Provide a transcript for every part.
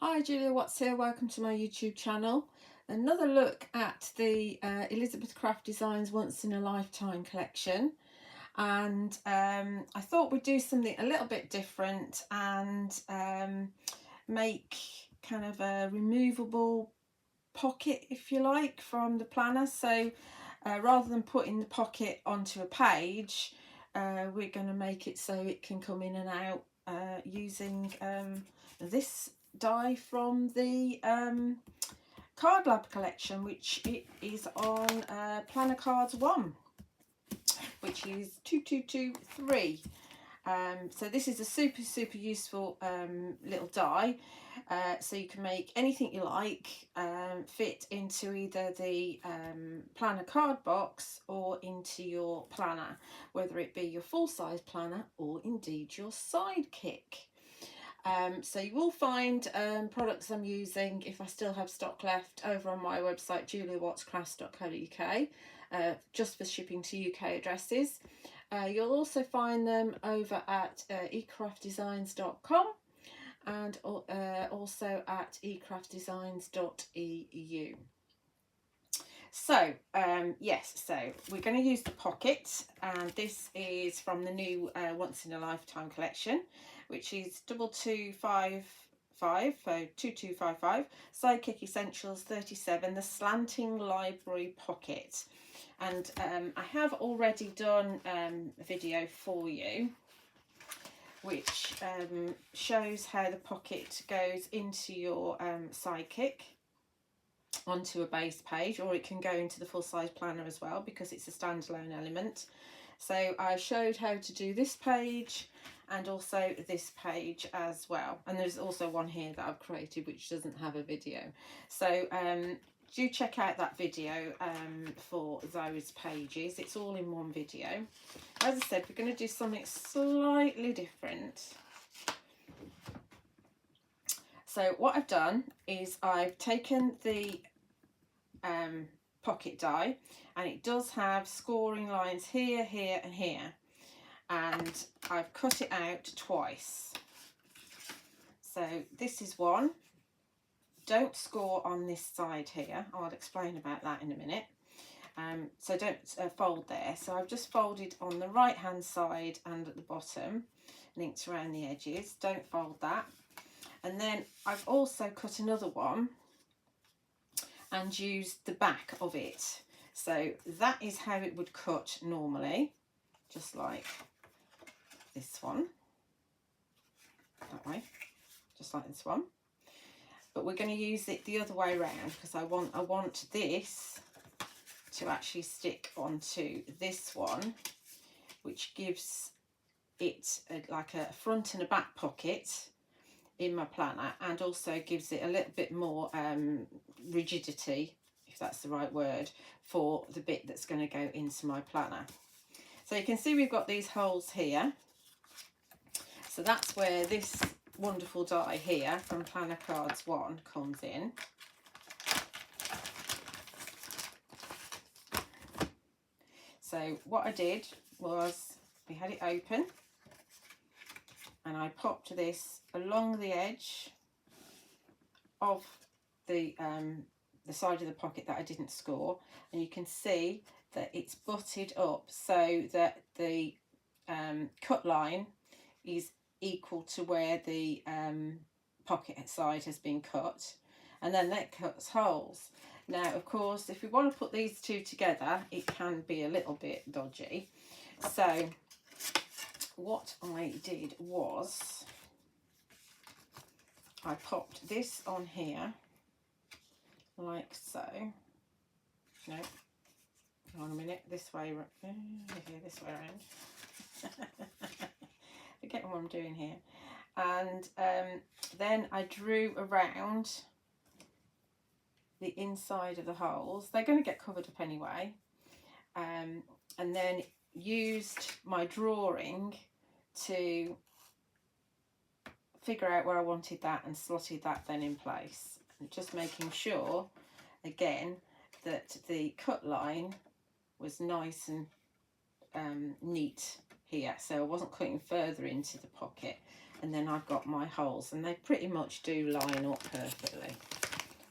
Hi Julia Watts here, welcome to my YouTube channel. Another look at the Elizabeth Craft Designs Once in a Lifetime collection, and I thought we'd do something a little bit different and make kind of a removable pocket, if you like, from the planner. So rather than putting the pocket onto a page, we're going to make it so it can come in and out using this die from the Card Lab collection, which it is on Planner Cards 1, which is 2223. So this is a super useful little die, so you can make anything you like fit into either the planner card box or into your planner, whether it be your full-size planner or indeed your Sidekick. So you will find products I'm using, if I still have stock left, over on my website juliawattscrafts.co.uk, just for shipping to UK addresses. You'll also find them over at ecraftdesigns.com and also at ecraftdesigns.eu. So yes, so we're going to use the pocket, and this is from the new Once in a Lifetime collection, which is 2255, so 2255, Sidekick Essentials 37, the Slanting Library Pocket. And I have already done a video for you which shows how the pocket goes into your Sidekick onto a base page, or it can go into the full-size planner as well because it's a standalone element. So I showed how to do this page and also this page as well, and there's also one here that I've created which doesn't have a video. So do check out that video for those pages. It's all in one video. As I said, we're going to do something slightly different. So what I've done is I've taken the pocket die, and it does have scoring lines here, here and here, and I've cut it out twice. So this is one. Don't score on this side here. I'll explain about that in a minute. So don't fold there. So I've just folded on the right hand side and at the bottom, linked around the edges. Don't fold that. And then I've also cut another one and used the back of it. So that is how it would cut normally, just like this one, that way, just like this one. But we're going to use it the other way around because I want this to actually stick onto this one, which gives it like a front and a back pocket in my planner, and also gives it a little bit more rigidity, if that's the right word, for the bit that's going to go into my planner. So you can see we've got these holes here. So that's where this wonderful die here from Planner Cards 1 comes in. So what I did was, we had it open, and I popped this along the edge of the side of the pocket that I didn't score, and you can see that it's butted up so that the cut line is equal to where the pocket side has been cut, and then that cuts holes. Now of course, if we want to put these two together, it can be a little bit dodgy. So what I did was I popped this on here like so. No, hang on a minute, this way, here, this way around. Forget what I'm doing here. And then I drew around the inside of the holes. They're going to get covered up anyway. And then used my drawing to figure out where I wanted that and slotted that then in place. And just making sure, again, that the cut line was nice and neat here, so I wasn't cutting further into the pocket. and then I've got my holes, and they pretty much do line up perfectly.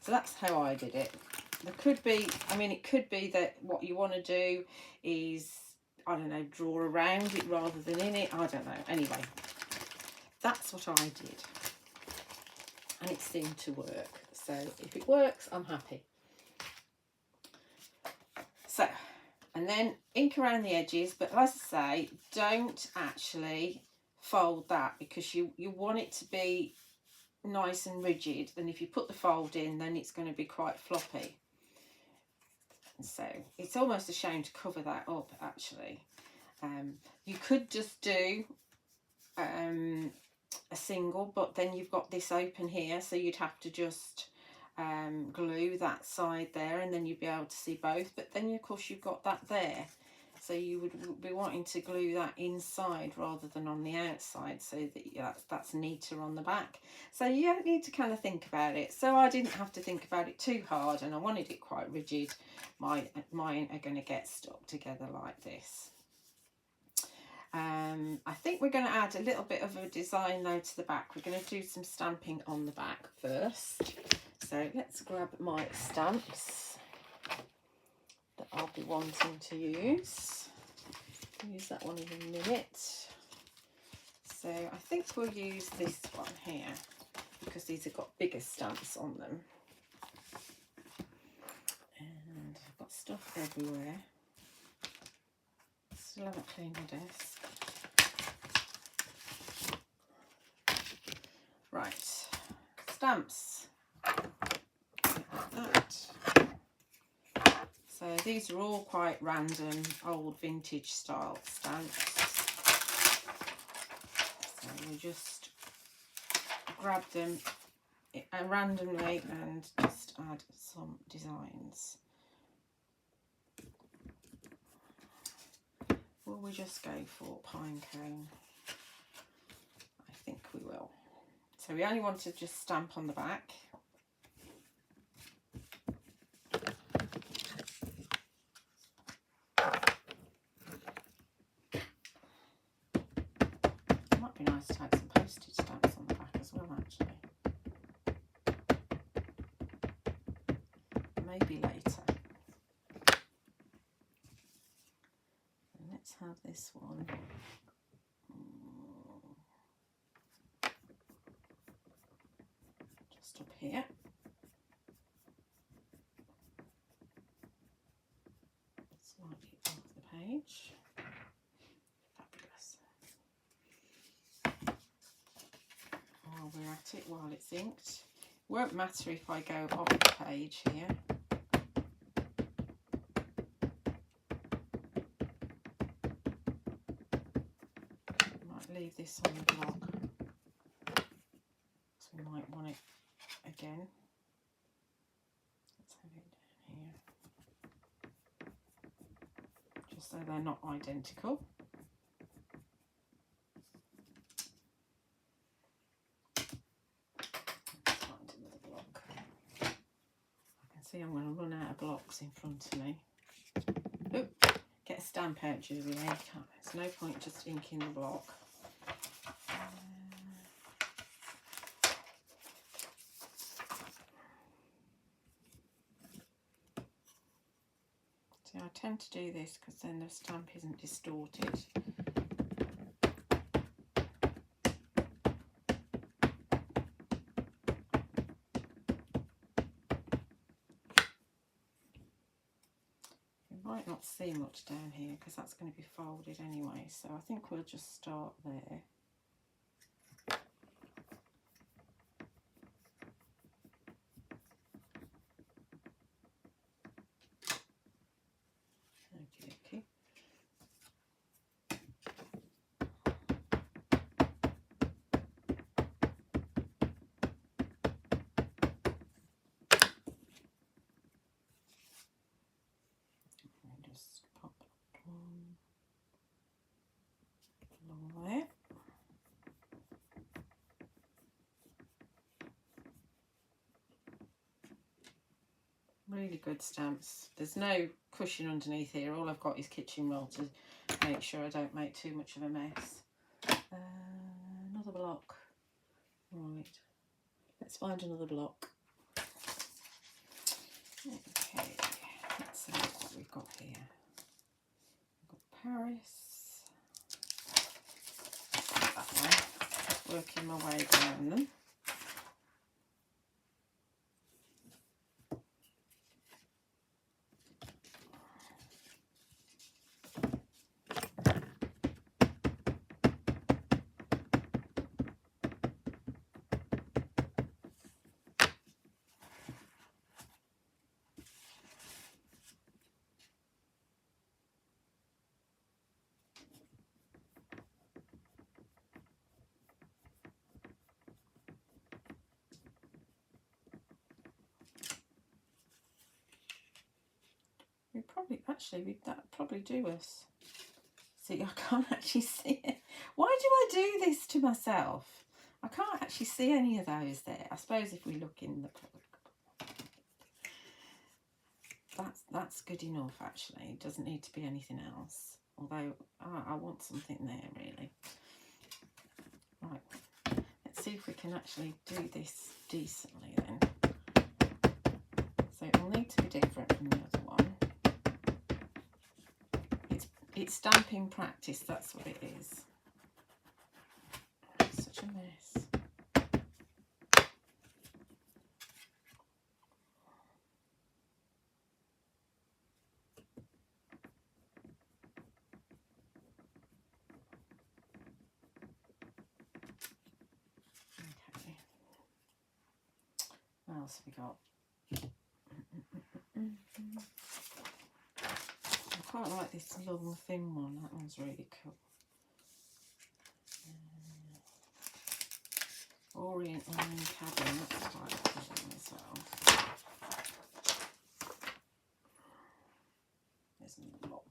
So that's how I did it. There could be, I mean, it could be that what you want to do is, I don't know, draw around it rather than in it. I don't know. Anyway, that's what I did. And it seemed to work. So if it works, I'm happy. So, and then ink around the edges. But as I say, don't actually fold that, because you want it to be nice and rigid. And if you put the fold in, then it's going to be quite floppy. So it's almost a shame to cover that up, actually. You could just do a single, but then you've got this open here, so you'd have to just glue that side there, and then you'd be able to see both. But then of course you've got that there, so you would be wanting to glue that inside rather than on the outside, so that that's neater on the back. So you need to kind of think about it. So I didn't have to think about it too hard, and I wanted it quite rigid. Mine are going to get stuck together like this. I think we're going to add a little bit of a design though to the back. We're going to do some stamping on the back first. So let's grab my stamps that I'll be wanting to use. I'll use that one in a minute. So I think we'll use this one here, because these have got bigger stamps on them. And I've got stuff everywhere. Still haven't cleaned my desk. Right, stamps. Like that. So these are all quite random, old vintage style stamps. So we just grab them randomly and just add some designs. Will we just go for Pinecone? I think we will. So we only want to just stamp on the back. It might be nice to add some postage stamps on the back as well, actually. Maybe later. And let's have this one. Just up here. Slightly off the page. Fabulous. While we're at it, while it's inked, won't matter if I go off the page here. Might leave this on the block, so we might want it again. Let's have it down here, just so they're not identical. I'm going to run out of blocks in front of me. Oop, get a stamp out, Julie. There's no point just inking the block. See, I tend to do this because then the stamp isn't distorted. Might not see much down here because that's going to be folded anyway, so I think we'll just start there. Okay. Just pop one along there. Really good stamps. There's no cushion underneath here. All I've got is kitchen roll to make sure I don't make too much of a mess. Another block. Right, let's find another block. Okay, let's see what we've got here. We've got Paris. That one. Working my way down them. We probably, actually, that probably do us. See, I can't actually see it. Why do I do this to myself? I can't actually see any of those there. I suppose if we look in the... That's good enough, actually. It doesn't need to be anything else. Although, I want something there, really. Right. Let's see if we can actually do this decently, then. So it will need to be different from the other one. It's stamping practice, that's what it is. It's such a mess. Okay. What else have we got? I quite like this long thin one, that one's really cool. Orient Line Cabin, that's quite a cool one as well. There's another block.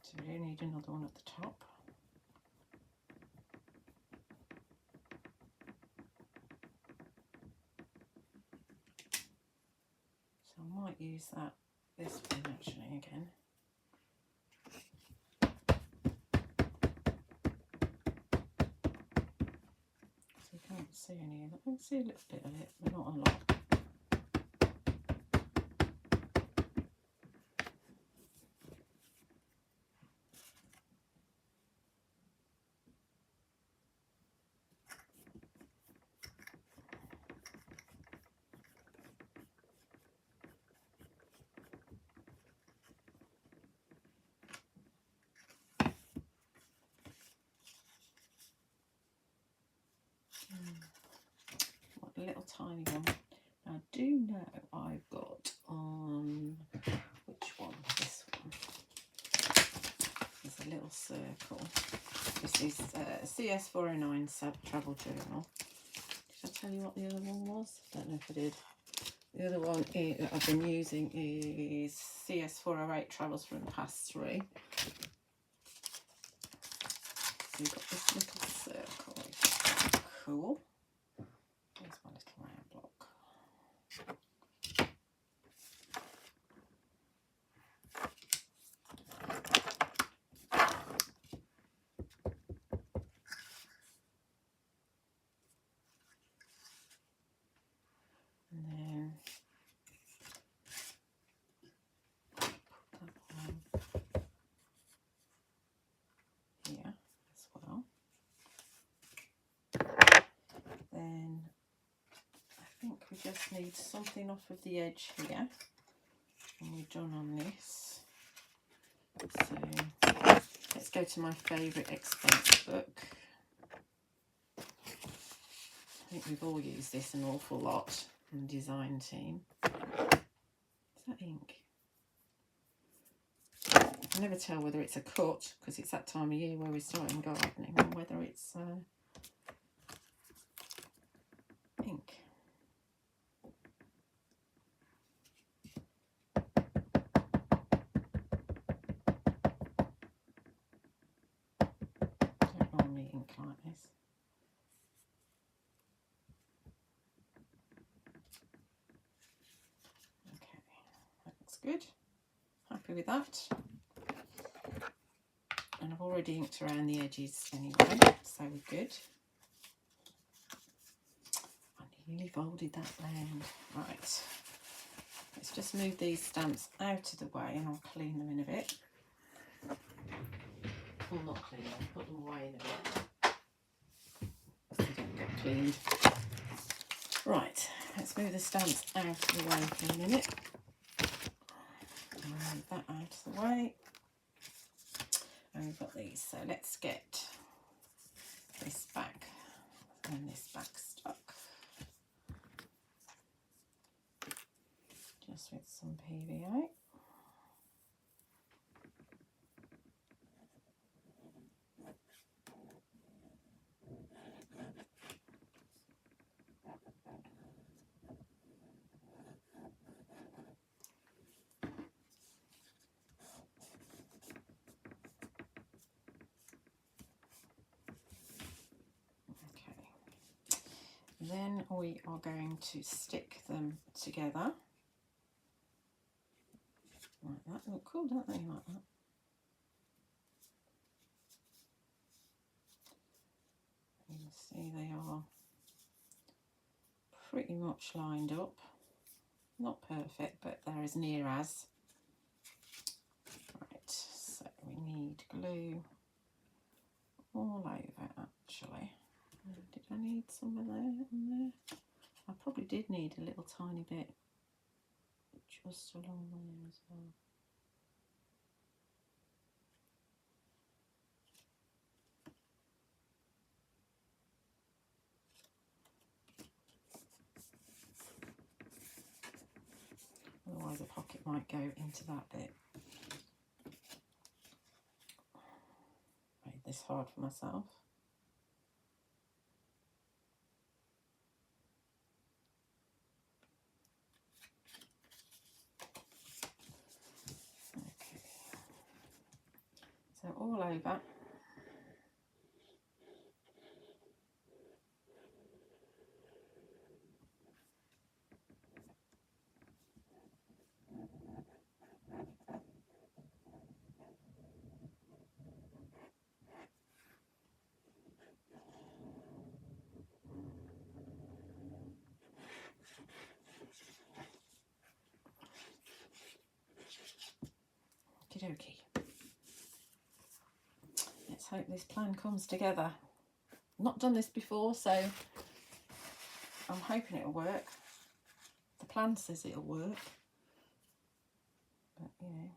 So we do need another one at the top. So I might use this one actually again. So you can't see any of it. I can see a little bit of it, but not a lot. What a little tiny one. Now, I do know I've got on which one? This one. There's a little circle. This is CS409 Travel Journal. Did I tell you what the other one was? I don't know if I did. The other one that I've been using is CS408 Travels from the Past 3. So you've got this little circle, which is quite cool. Here's my little round block. And then put that on here as well. Then I think we just need something off of the edge here, and we're done on this. So let's go to my favourite expense book. I think we've all used this an awful lot in the design team. Is that ink? I can never tell whether it's a cut, because it's that time of year where we're starting gardening, or whether it's ink. good. Happy with that. And I've already inked around the edges anyway, so we're good. I nearly folded that round. Right, let's just move these stamps out of the way and I'll clean them in a bit. Well, not clean them, put them away in a bit. So they don't get cleaned. Right, let's move the stamps out of the way for a minute. Move that out of the way. And we've got these, so let's get this back and this back stuck. Just with some PVA. Then we are going to stick them together. Like that. Look cool, don't they? Like that. You can see they are pretty much lined up. Not perfect, but they're as near as. Right, so we need glue all over actually. Did I need some of there on there? I probably did need a little tiny bit just along there as well. Otherwise the pocket might go into that bit. Made this hard for myself. Okay. So all over. Okie dokie. Let's hope this plan comes together. Not done this before, so I'm hoping it'll work. The plan says it'll work, but you know.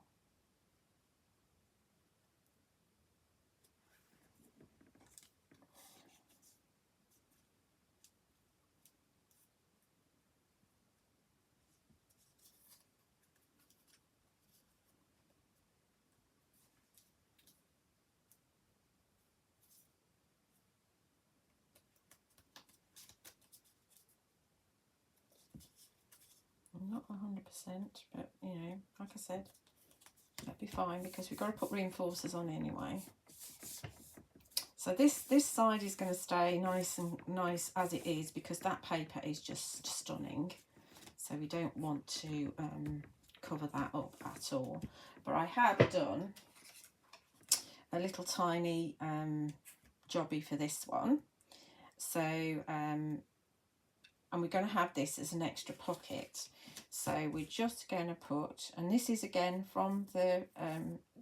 I'm not 100%, but you know, like I said, that'll be fine because we've got to put reinforcers on anyway. So this side is going to stay nice and nice as it is because that paper is just stunning. So we don't want to cover that up at all. But I have done a little tiny jobby for this one. So and we're going to have this as an extra pocket. So we're just going to put, and this is again from the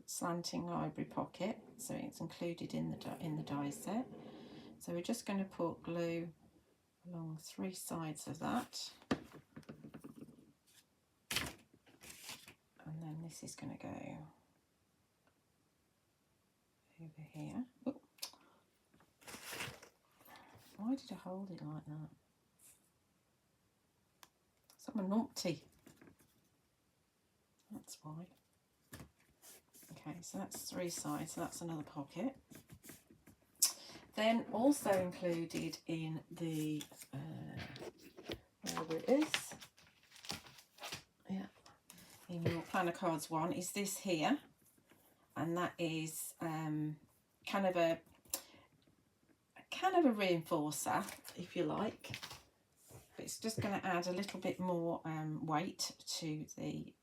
Slanting library pocket, so it's included in the die set. So we're just going to put glue along 3 sides of that, and then this is going to go over here. Ooh. Why did I hold it like that? I'm a numpty. That's why. Okay, so that's 3 sides, so that's another pocket. Then also included in the wherever it is, yeah, in your planner cards one is this here, and that is kind of a reinforcer, if you like. It's just going to add a little bit more weight to the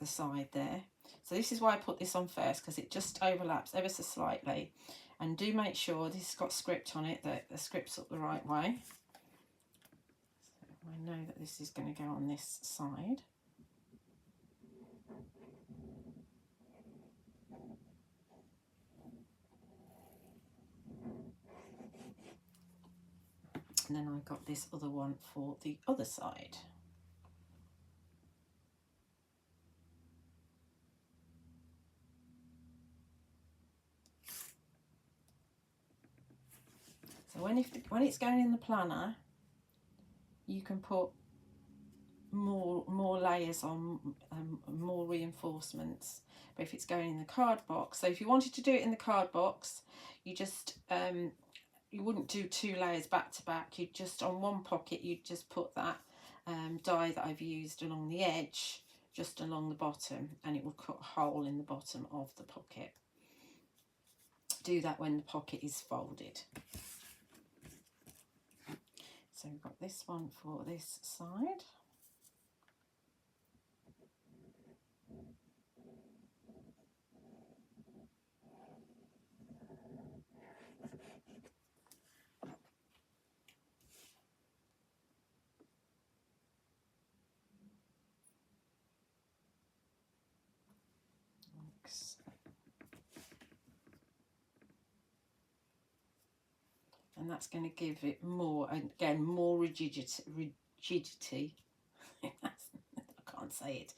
the side there. So this is why I put this on first, because it just overlaps ever so slightly. And do make sure this has got script on it, that the script's up the right way. So I know that this is going to go on this side. And then I've got this other one for the other side. So when it's going in the planner, you can put more layers on, more reinforcements. But if it's going in the card box, so if you wanted to do it in the card box, you just you wouldn't do 2 layers back to back. You'd just, on one pocket, you'd just put that die that I've used along the edge, just along the bottom, and it will cut a hole in the bottom of the pocket. Do that when the pocket is folded. So we've got this one for this side. And that's going to give it more, again, more rigidity. I can't say it.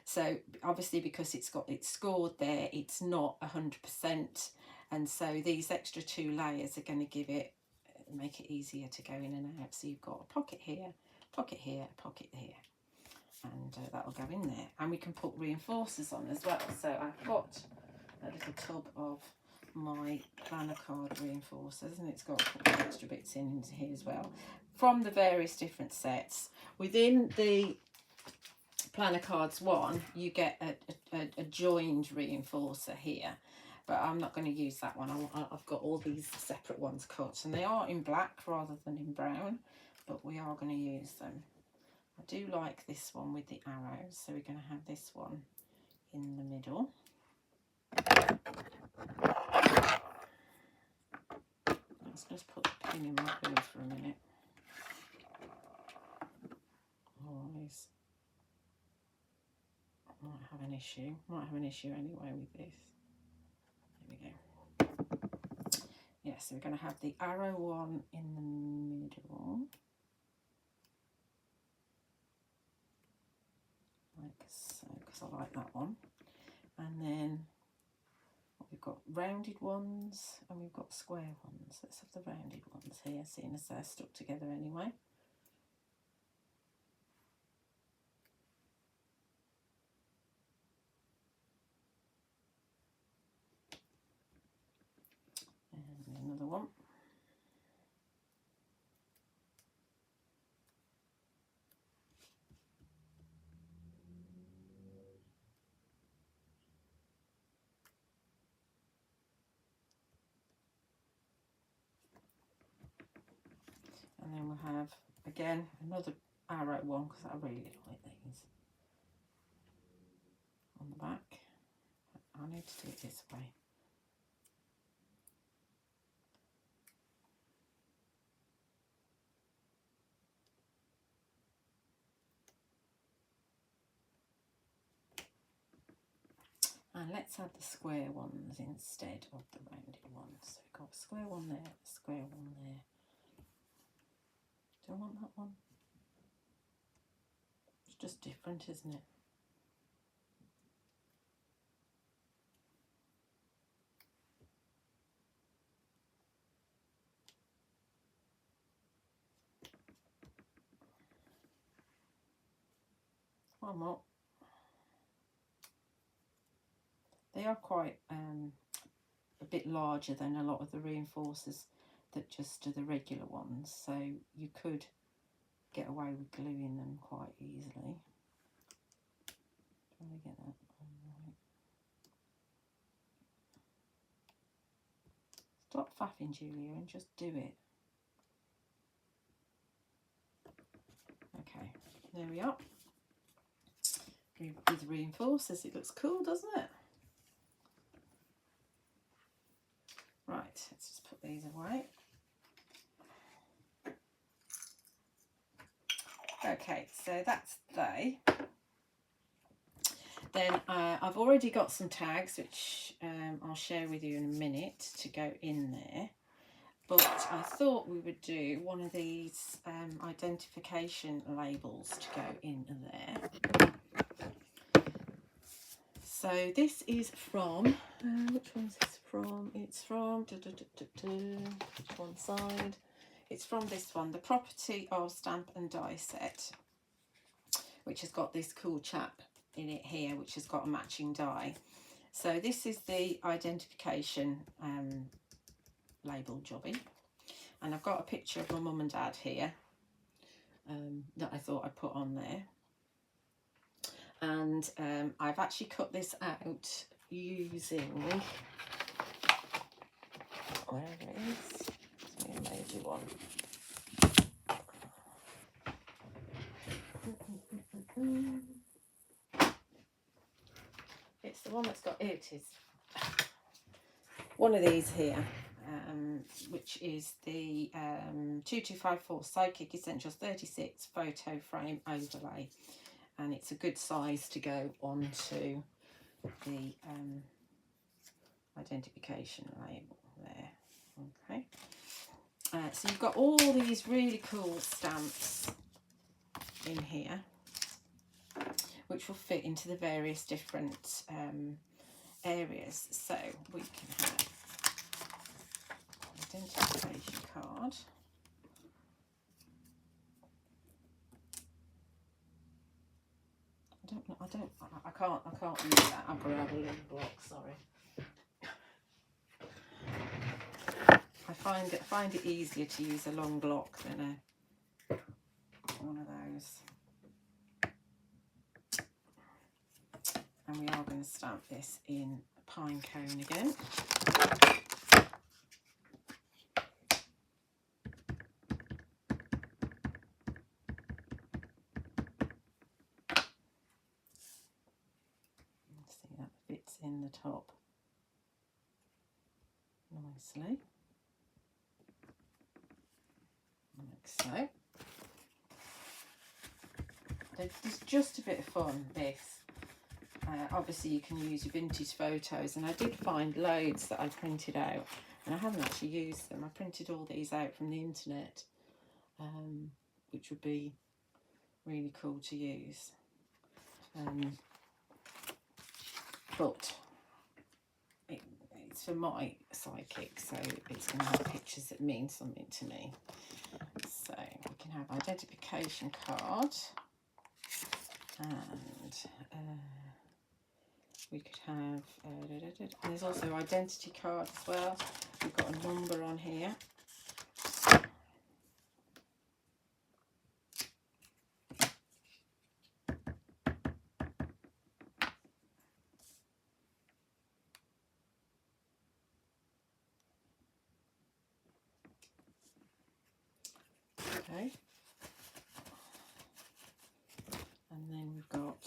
So obviously, because it's scored there, it's not 100%, and so these extra 2 layers are going to give it, make it easier to go in and out. So you've got a pocket here, pocket here, pocket here, and that'll go in there. And we can put reinforcers on as well. So I've got a little tub of my planner card reinforcers, and it's got a couple of extra bits into here as well from the various different sets. Within the planner cards one, you get a joined reinforcer here, but I'm not going to use that one. I've got all these separate ones cut, and they are in black rather than in brown, but we are going to use them. I do like this one with the arrows, so we're going to have this one in the middle. Let's just put the pin in my glue for a minute. Otherwise, I might have an issue. Might have an issue anyway with this. There we go. Yeah, so we're going to have the arrow one in the middle, like so, because I like that one. And then we've got rounded ones and we've got square ones. Let's have the rounded ones here, seeing as they're stuck together anyway. And another one. And then we'll have, again, another arrow one, because I really like these on the back. I need to do it this way. And let's have the square ones instead of the rounded ones. So we've got a square one there, a square one there. Do I want that one? It's just different, isn't it? One more. They are quite a bit larger than a lot of the reinforcers that just are the regular ones, so you could get away with gluing them quite easily. Trying to get that on right. Stop faffing, Julia, and just do it. Okay, there we are. with reinforcers. It looks cool, doesn't it? Right, let's just put these away. Okay, so that's they. Then I've already got some tags, which I'll share with you in a minute, to go in there. But I thought we would do one of these identification labels to go in there. So this is from, which one's this from? It's from, which one side? It's from this one, The Property of Stamp and Die Set, which has got this cool chap in it here, which has got a matching die. So this is the identification label jobby. And I've got a picture of my mum and dad here that I thought I'd put on there. And I've actually cut this out using, wherever it is, it's a major one. It's the one that's got, it is one of these here, which is the 2254 Sidekick Essentials 36 photo frame overlay. And it's a good size to go onto the identification label there. Okay, so you've got all these really cool stamps in here, which will fit into the various different areas. So we can have identification card. I can't use that. I've got to have a little block, sorry. I find it easier to use a long block than one of those. And we are going to stamp this in Pinecone again. See, that fits in the top nicely, like so. There's just a bit of fun, this. Obviously you can use your vintage photos, and I did find loads that I printed out, and I haven't actually used them. I printed all these out from the internet, which would be really cool to use. But it's for my Sidekick, so it's going to have pictures that mean something to me. So we can have identification card, and we could have, and there's also identity card as well. We've got a number on here. Okay. And then we've got,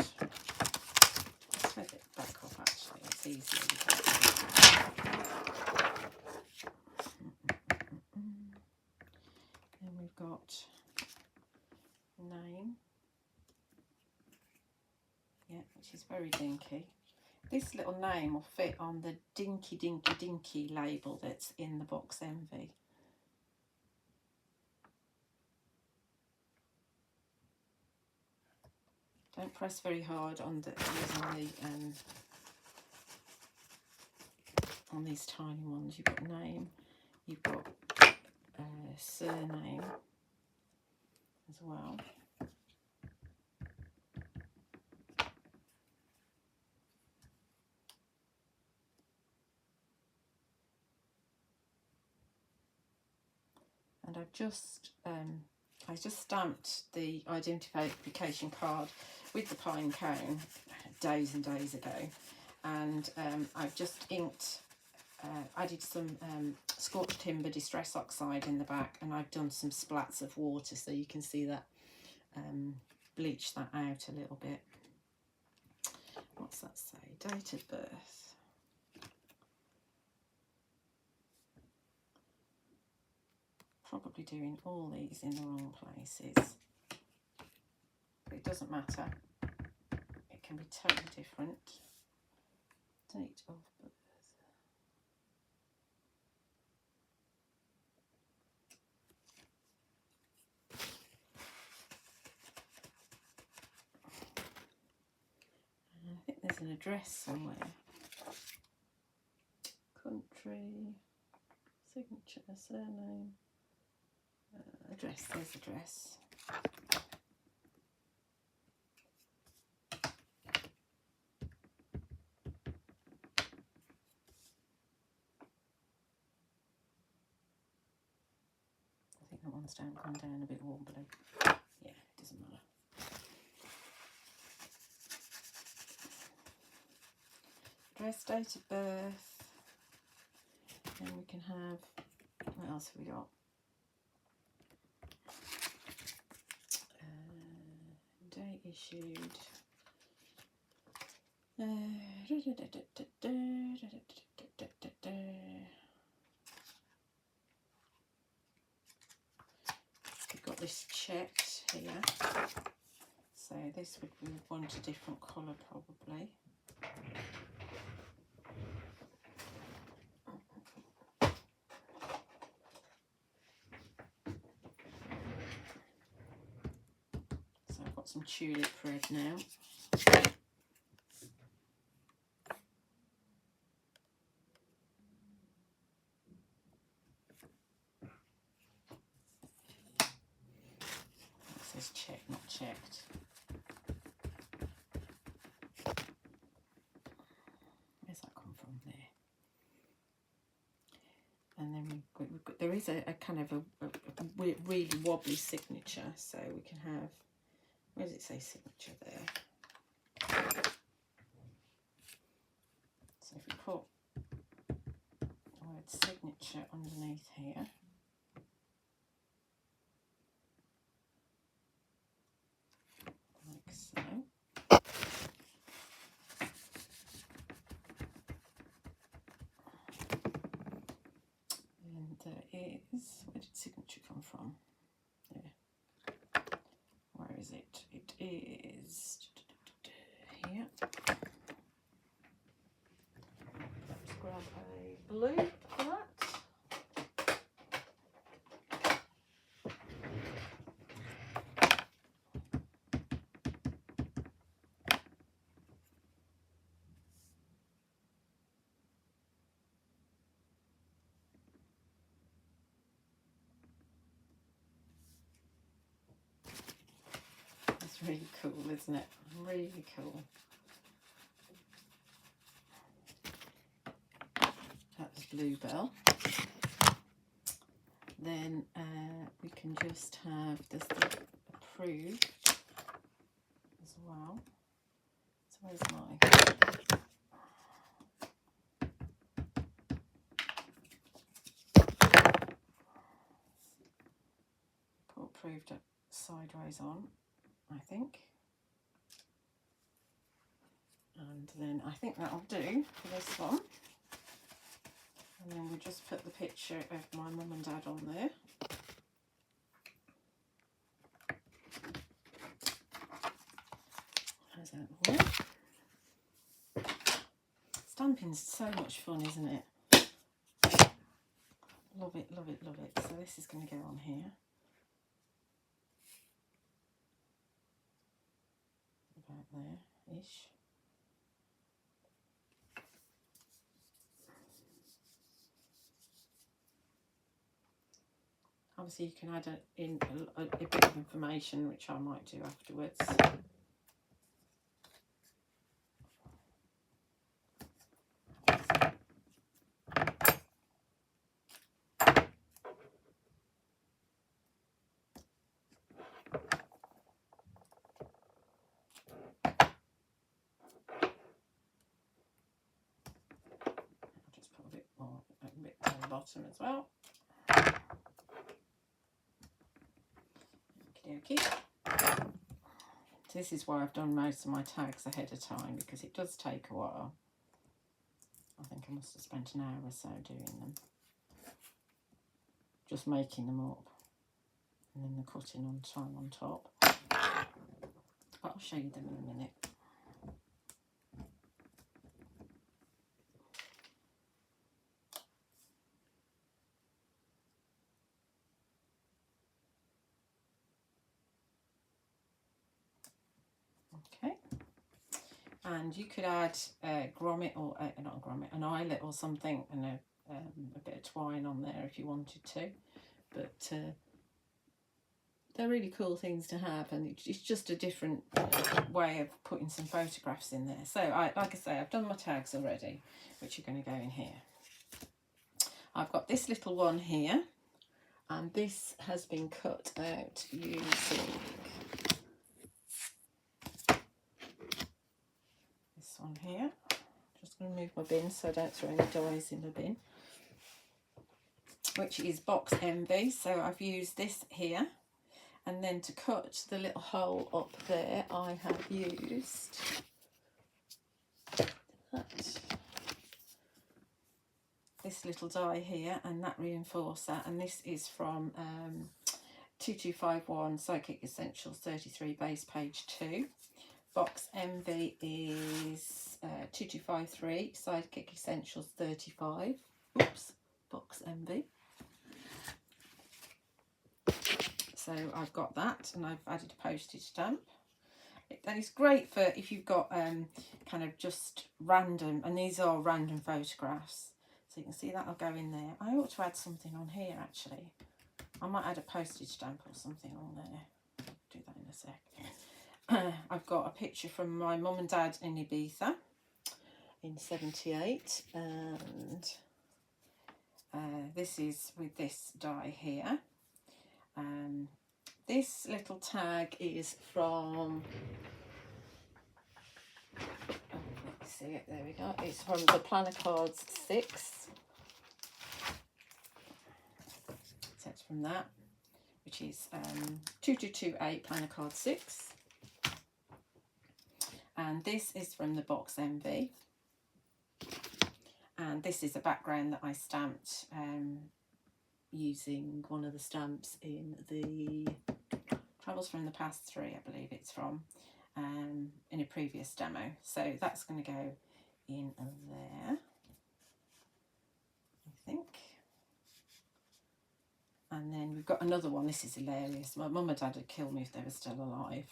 let's make it back up actually, it's easier. Then we've got name, yeah, which is very dinky. This little name will fit on the dinky label that's in the box Envy. Don't press very hard on on these tiny ones. You've got name, you've got surname as well. And I just stamped the identification card with the Pinecone days and days ago, and I've just inked, added some Scorched timber distress oxide in the back, and I've done some splats of water so you can see that, bleach that out a little bit. What's that say? Date of birth. Probably doing all these in the wrong places, but it doesn't matter. It can be totally different. Date of birth. I think there's an address somewhere. Country, signature, surname, address. There's address. I think that one's gone down a bit wobbly. Yeah, it doesn't matter. Address, date of birth, and we can have, what else have we got? Date issued. We've got this checked here, so this we would want a different colour probably. So I've got some tulip red now. It says check, not checked. Where's that come from? There. And then we've got, there is a kind of a really wobbly signature, so we can have, where does it say signature there? So if we put the word signature underneath here, like so. And there is, where did signature come from? There. Where is it? It is here. Let's grab a blue for that. It's really cool, isn't it? Really cool. That was blue Belle. Then we can just have this approved as well. So where's my? Put approved sideways on, I think. And then I think that'll do for this one. And then we just put the picture of my mum and dad on there. How's that all? Stamping's so much fun, isn't it? Love it, love it, love it. So this is going to go on here. About there-ish. Obviously you can add in a bit of information, which I might do afterwards. I'll just put a bit down the bottom as well. Okay. This is why I've done most of my tags ahead of time, because it does take a while. I think I must have spent an hour or so doing them, just making them up, and then the cutting on time on top. I'll show you them in a minute. Okay, and you could add grommet, or not a grommet, an eyelet or something, and a bit of twine on there if you wanted to, but they're really cool things to have, and it's just a different way of putting some photographs in there. So like I say, I've done my tags already, which are going to go in here. I've got this little one here, and this has been cut out using this one here. Just going to move my bin so I don't throw any dies in the bin, which is Box Envy. So I've used this here, and then to cut the little hole up there I have used this little die here, and that reinforcer, and this is from 2251 Sidekick Essentials 33 base page 2. Box Envy is 2253 Sidekick Essentials 35. Oops, Box Envy. So I've got that, and I've added a postage stamp. And it's great for if you've got kind of just random, and these are random photographs. So you can see that'll go in there. I ought to add something on here actually. I might add a postage stamp or something on there. I'll do that in a sec. I've got a picture from my mum and dad in Ibiza in '78, and this is with this die here. This little tag is from, let's see it, there we go, it's from the Planner Cards 6. So it's from that, which is 2228 Planner Card 6. And this is from the Box Envy. And this is a background that I stamped using one of the stamps in the Travels from the Past 3, I believe it's from, in a previous demo. So that's going to go in there, I think. And then we've got another one. This is hilarious. My mum and dad would kill me if they were still alive.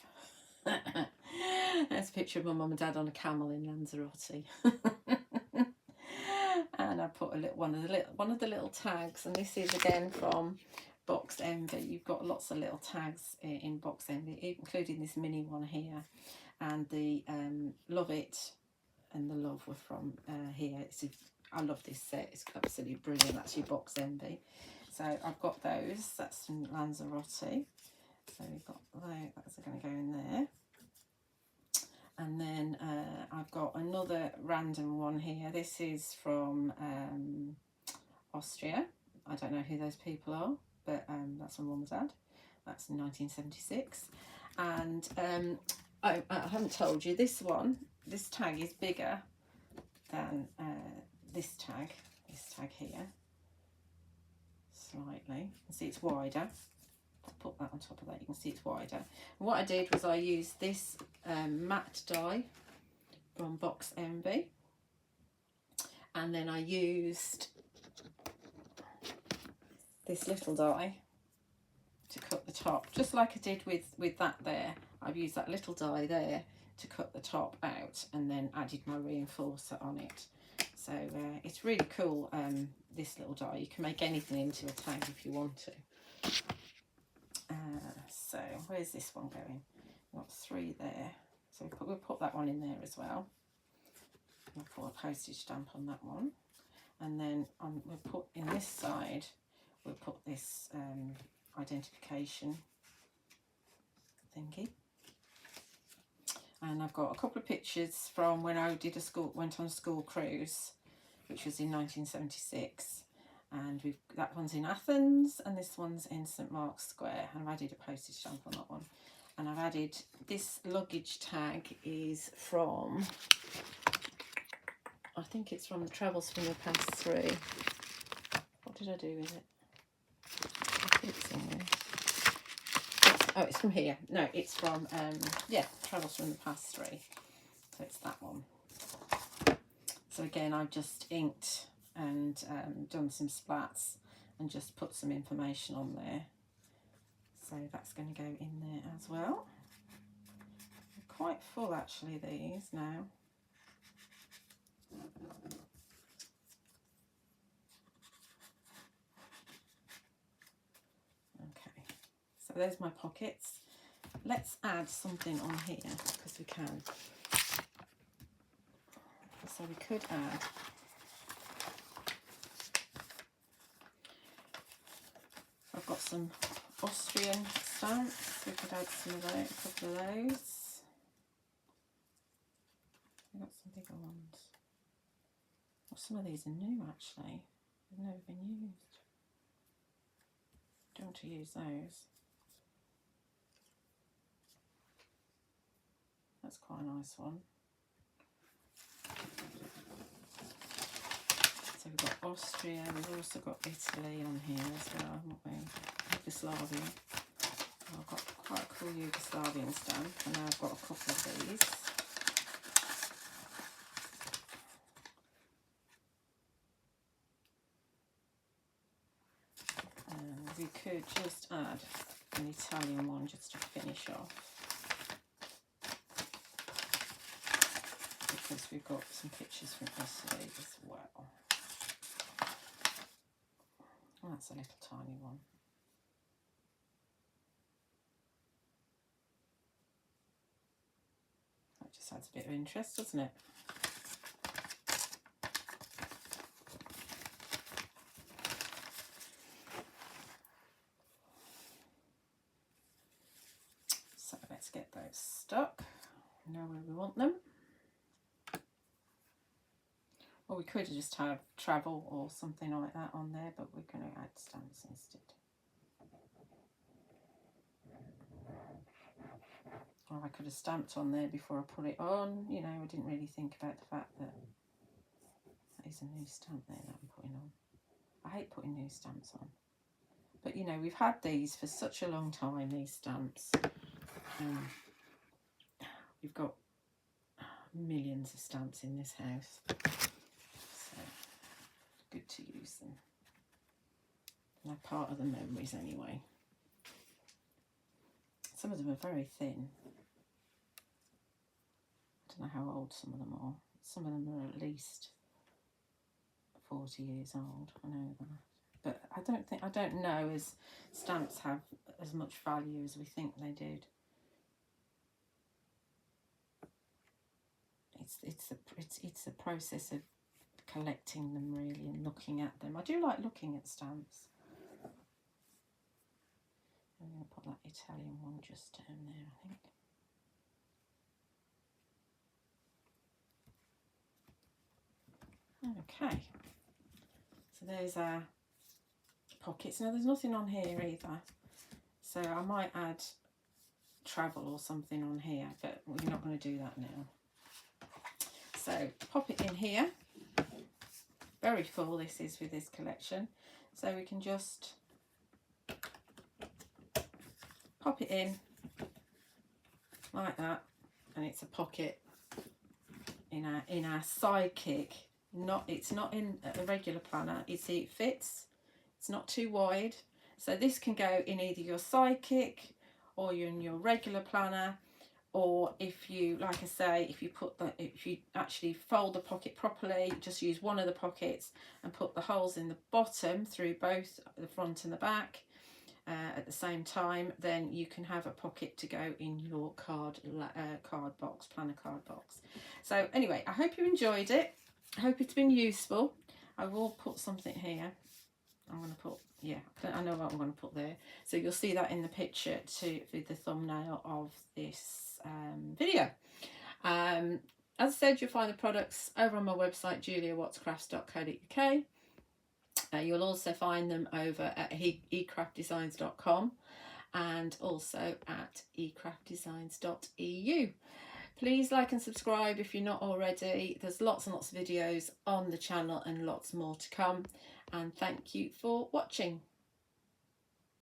There's a picture of my mum and dad on a camel in Lanzarote. And I put one of the little tags, and this is again from Box Envy. You've got lots of little tags in Box Envy, including this mini one here, and the Love It and the Love were from here. I love this set, it's absolutely brilliant. That's your Box Envy. So I've got those, that's from Lanzarote. So we've got those, that's going to go in there. And then I've got another random one here. This is from Austria. I don't know who those people are, but that's my mum and dad. That's in 1976. And I haven't told you, this tag is bigger than this tag here, slightly. You can see it's wider. I'll put that on top of that, you can see it's wider. And what I did was I used this matte die from Box Envy, and then I used this little die to cut the top, just like I did with that there. I've used that little die there to cut the top out, and then added my reinforcer on it. So it's really cool, this little die. You can make anything into a tag if you want to. So where's this one going? We've got 3 there, so we'll put that one in there as well. We'll put a postage stamp on that one, and then we'll put in this side, we'll put this identification thingy. And I've got a couple of pictures from when I went on a school cruise, which was in 1976. And that one's in Athens, and this one's in St Mark's Square, and I've added a postage stamp on that one. and I've added this luggage tag is from, I think it's from the Travels from the Past 3. What did I do with it? I put it somewhere. Oh, it's from here. No, it's from, yeah, Travels from the Past 3. So it's that one. So again, I've just inked and done some splats and just put some information on there. So that's going to go in there as well. They're quite full actually, these now. Okay, so there's my pockets. Let's add something on here because we can. So we could add I've got some Austrian stamps. We could add some of those, a couple of those. We've got some bigger ones. Well, some of these are new actually. They've never been used. Don't want to use those. That's quite a nice one. So we've got Austria, we've also got Italy on here as well, haven't we? Yugoslavia. I've got quite a cool Yugoslavian stamp, and now I've got a couple of these. And we could just add an Italian one just to finish off. Because we've got some pictures from Italy as well. Oh, that's a little tiny one. That just adds a bit of interest, doesn't it? So let's get those stuck. We know where we want them. Or we could just have travel or something like that on there, but we're going to add stamps instead. Or I could have stamped on there before I put it on. You know, I didn't really think about the fact that that is a new stamp there that I'm putting on. I hate putting new stamps on. But, you know, we've had these for such a long time, these stamps. We've got millions of stamps in this house. Good to use them. They're part of the memories anyway. Some of them are very thin. I don't know how old some of them are. Some of them are at least 40 years old. I know that. But I don't know as stamps have as much value as we think they did. It's the process of collecting them really and looking at them. I do like looking at stamps. I'm going to put that Italian one just down there, I think. Okay, so there's our pockets. Now there's nothing on here either, so I might add travel or something on here, but we're not going to do that now. So pop it in here. Very full this is with this collection, so we can just pop it in like that, and it's a pocket in our Sidekick. It's not in a regular planner. It fits. It's not too wide, so this can go in either your Sidekick or in your regular planner. Or if you, like I say, if you actually fold the pocket properly, just use one of the pockets and put the holes in the bottom through both the front and the back at the same time, then you can have a pocket to go in your card box, planner card box. So anyway, I hope you enjoyed it. I hope it's been useful. I will put something here. I'm going to put, yeah, I know what I'm going to put there. So you'll see that in the picture with the thumbnail of this video. As I said, you'll find the products over on my website, juliawattscrafts.co.uk. You'll also find them over at ecraftdesigns.com. and also at ecraftdesigns.eu. Please like and subscribe if you're not already. There's lots and lots of videos on the channel and lots more to come. And thank you for watching.